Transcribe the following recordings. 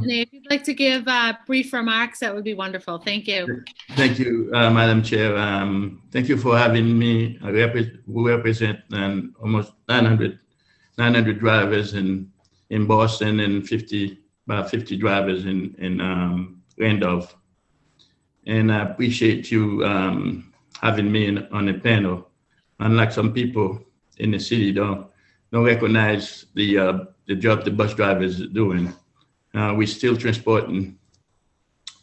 Anthony, if you'd like to give brief remarks, that would be wonderful. Thank you. Thank you, Madam Chair. Thank you for having me. We represent almost 900 drivers in Boston and about 50 drivers in Randolph. And I appreciate you having me on the panel. Unlike some people in the city, don't recognize the job the bus drivers are doing. We're still transporting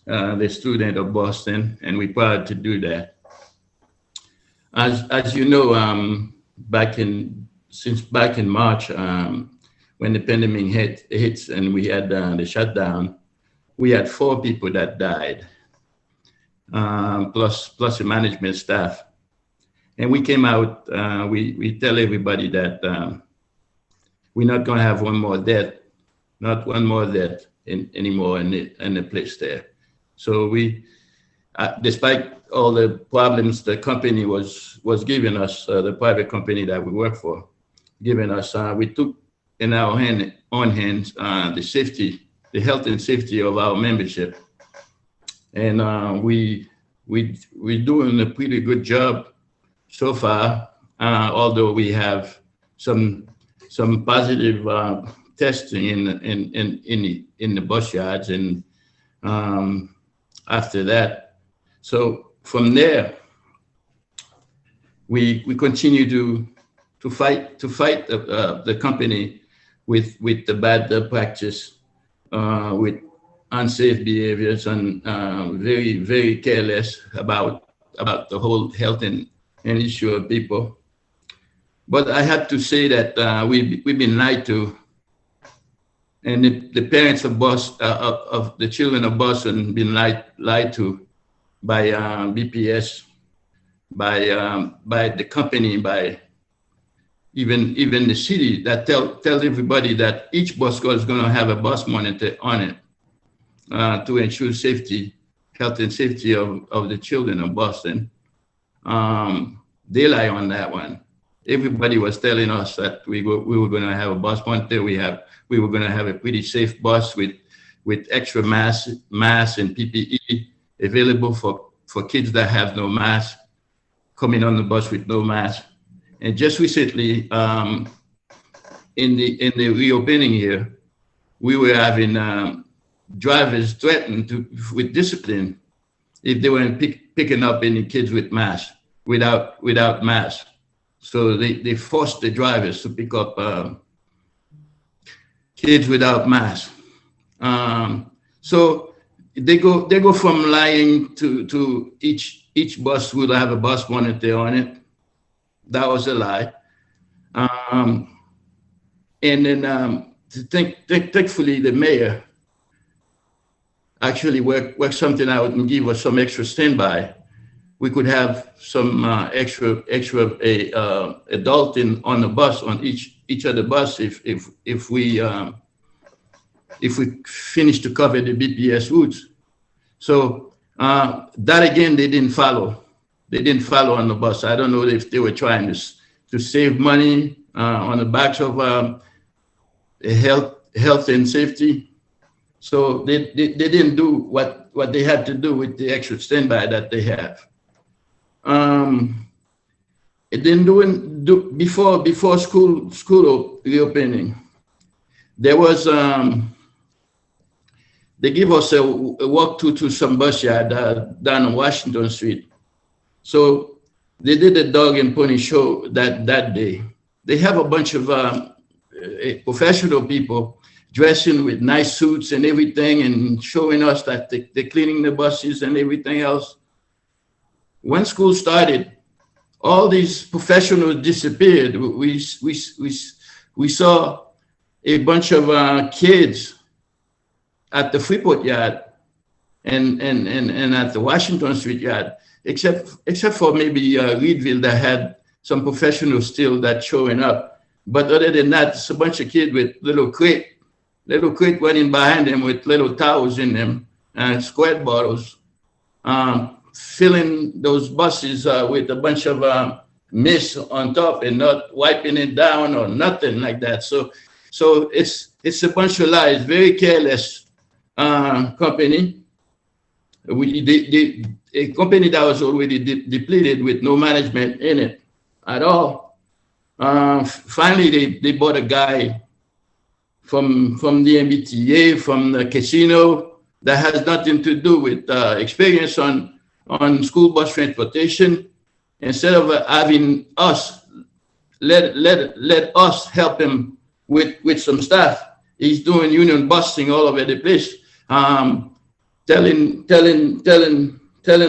the student of Boston, and we're proud to do that. As you know, since back in March, when the pandemic hits and we had the shutdown, we had 4 people that died, plus the management staff. And we came out, we tell everybody that we're not going to have one more death anymore in the place there. So we, despite all the problems the company was giving us, the private company that we work for, giving us, we took in our own hands the health and safety of our membership, and we're doing a pretty good job so far. Although we have some positive testing in the bus yards, and after that, so from there, we continue to fight the company with the bad practice, with unsafe behaviors, and very, very careless about the whole health and issue of people. But I have to say that we've been lied to, and the parents of the children of Boston been lied to by BPS, by the company, by even the city that tell everybody that each bus is going to have a bus monitor on it to ensure health and safety of the children of Boston. They lie on that one. Everybody was telling us that we were going to have a bus monitor. We were going to have a pretty safe bus with extra masks and PPE available for kids that have no mask, coming on the bus with no mask. And just recently, in the reopening here, we were having drivers threatened with discipline if they weren't picking up any kids with masks, without masks. So they forced the drivers to pick up kids without masks. So they go from lying to each bus will have a bus monitor on it. That was a lie. And then thankfully the mayor actually worked something out and give us some extra standby. We could have some extra adult on the bus, on each of the bus if we finish to cover the BPS routes. So that again, they didn't follow. They didn't follow on the bus. I don't know if they were trying to save money on the backs of health and safety. So they didn't do what they had to do with the extra standby that they have. It didn't before school reopening. There was they give us a walk to some bus yard down on Washington Street. So they did a dog and pony show that day. They have a bunch of professional people dressing with nice suits and everything, and showing us that they're cleaning the buses and everything else. When school started, all these professionals disappeared. We saw a bunch of kids at the Freeport yard and at the Washington Street yard, except for maybe Reedville that had some professionals still that showing up. But other than that, it's a bunch of kids with little crate running behind them with little towels in them and squirt bottles, filling those buses with a bunch of mist on top and not wiping it down or nothing like that. So it's a bunch of lies, very careless company. A company that was already depleted with no management in it at all. Finally, they bought a guy from the MBTA, from the casino, that has nothing to do with experience on school bus transportation. Instead of having us, let us help him with some stuff. He's doing union busting all over the place, telling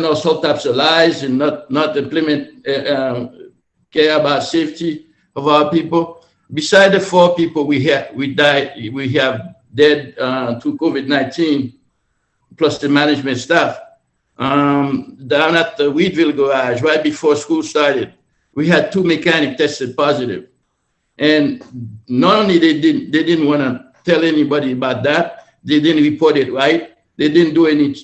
us all types of lies and not implement care about safety of our people. Beside the 4 people we have dead to COVID-19, plus the management staff. Down at the Wheatville garage, right before school started, we had 2 mechanics tested positive. And not only they didn't want to tell anybody about that, they didn't report it right. They didn't do any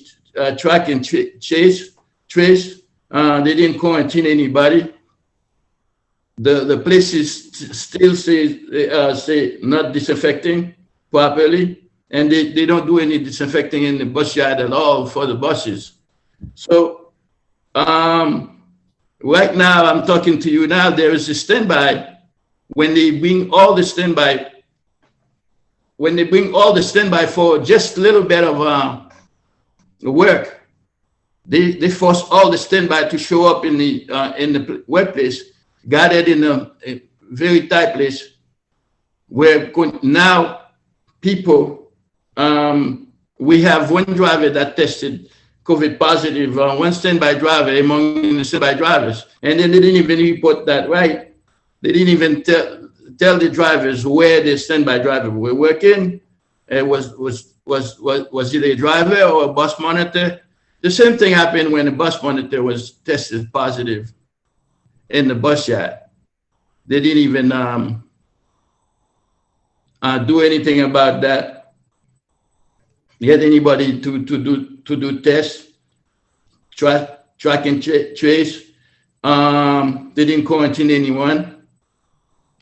track and trace. They didn't quarantine anybody. The places still say not disinfecting properly, and they don't do any disinfecting in the bus yard at all for the buses. So right now I'm talking to you now, there is a standby. When they bring all the standby for just a little bit of work, they force all the standby to show up in the workplace, gathered in a very tight place where now people, we have one driver that tested COVID positive, one standby driver among the standby drivers, and then they didn't even report that right. They didn't even tell the drivers where the standby driver were working. Was it a driver or a bus monitor? The same thing happened when the bus monitor was tested positive in the bus yard. They didn't even do anything about that. Get anybody to do tests, track and trace. They didn't quarantine anyone.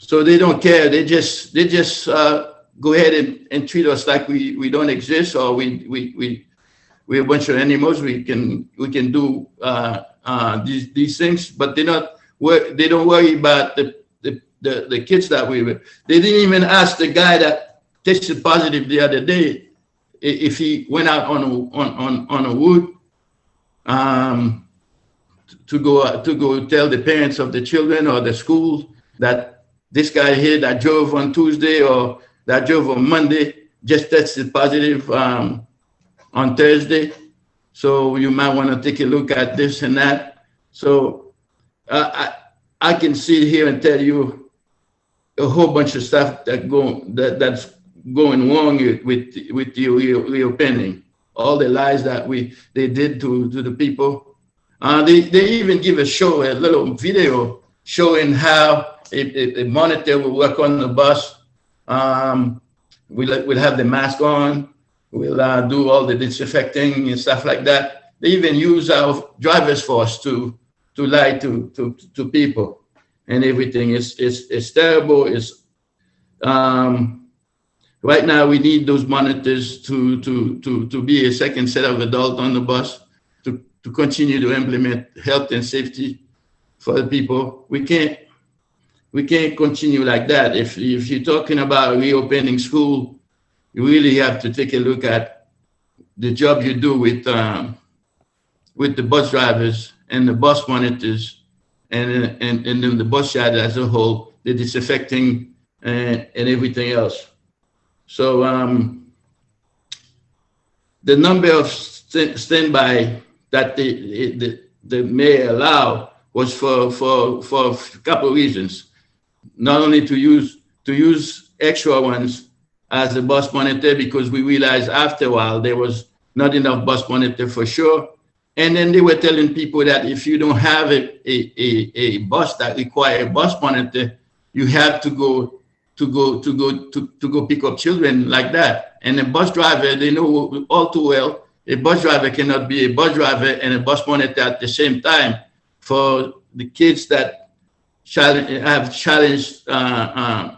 So they don't care. They just go ahead and treat us like we don't exist, or we're a bunch of animals. We can do these things, but they don't worry about the kids that we were. They didn't even ask the guy that tested positive the other day if he went out on a wood to go tell the parents of the children or the school that this guy here that drove on Tuesday or that drove on Monday just tested positive on Thursday. So you might want to take a look at this and that. So I can sit here and tell you a whole bunch of stuff that's going wrong with the reopening. All the lies that they did to the people. They even give a little video showing how a monitor will work on the bus. We'll have the mask on. We'll do all the disinfecting and stuff like that. They even use our driver's force to lie to people and everything. It's terrible. It's right now we need those monitors to be a second set of adults on the bus to continue to implement health and safety for the people. We can't continue like that. If you're talking about reopening school, you really have to take a look at the job you do with the bus drivers and the bus monitors and then the bus yard as a whole, the disinfecting and everything else. So the number of standby that the mayor allowed was for a couple of reasons. Not only to use extra ones as a bus monitor, because we realized after a while there was not enough bus monitor for sure. And then they were telling people that if you don't have a bus that requires a bus monitor, you have to go pick up children like that. And a bus driver, they know all too well, a bus driver cannot be a bus driver and a bus monitor at the same time. For the kids that have challenged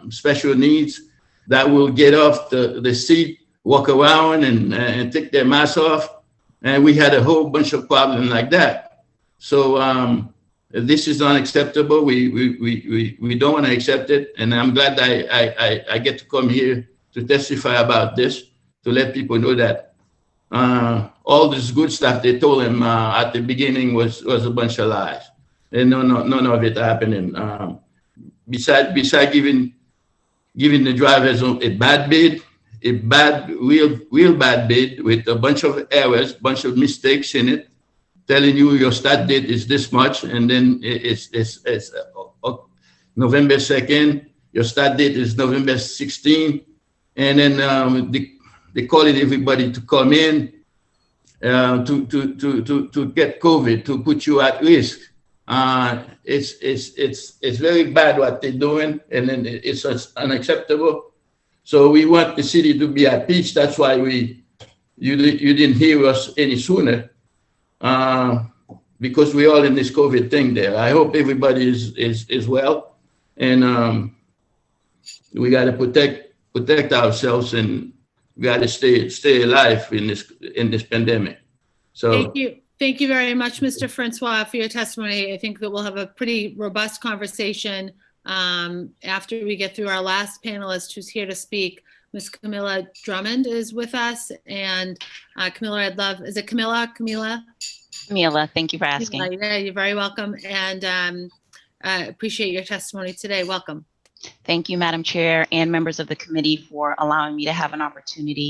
special needs, that will get off the seat walk around and take their mask off. And we had a whole bunch of problems like that. So this is unacceptable. We don't want to accept it. And I'm glad I get to come here to testify about this, to let people know that all this good stuff they told him at the beginning was a bunch of lies. And none of it happening. Besides giving the drivers a bad bid, real bad bid with a bunch of errors, bunch of mistakes in it, telling you your start date is this much, and then it's November 2nd, your start date is November 16th, and then they calling everybody to come in to get COVID, to put you at risk. It's very bad what they're doing, and then it's unacceptable. So we want the city to be at peace. That's why you didn't hear us any sooner, because we're all in this COVID thing there. I hope everybody is well, and we got to protect ourselves, and we got to stay alive in this pandemic. So thank you very much, Mr. Francois, for your testimony. I think that we'll have a pretty robust conversation after we get through our last panelist who's here to speak. Ms. Camilla Drummond is with us, and Camilla, is it Camilla? Camilla, thank you for asking. Yeah, you're very welcome, and appreciate your testimony today. Welcome. Thank you, Madam Chair, and members of the committee for allowing me to have an opportunity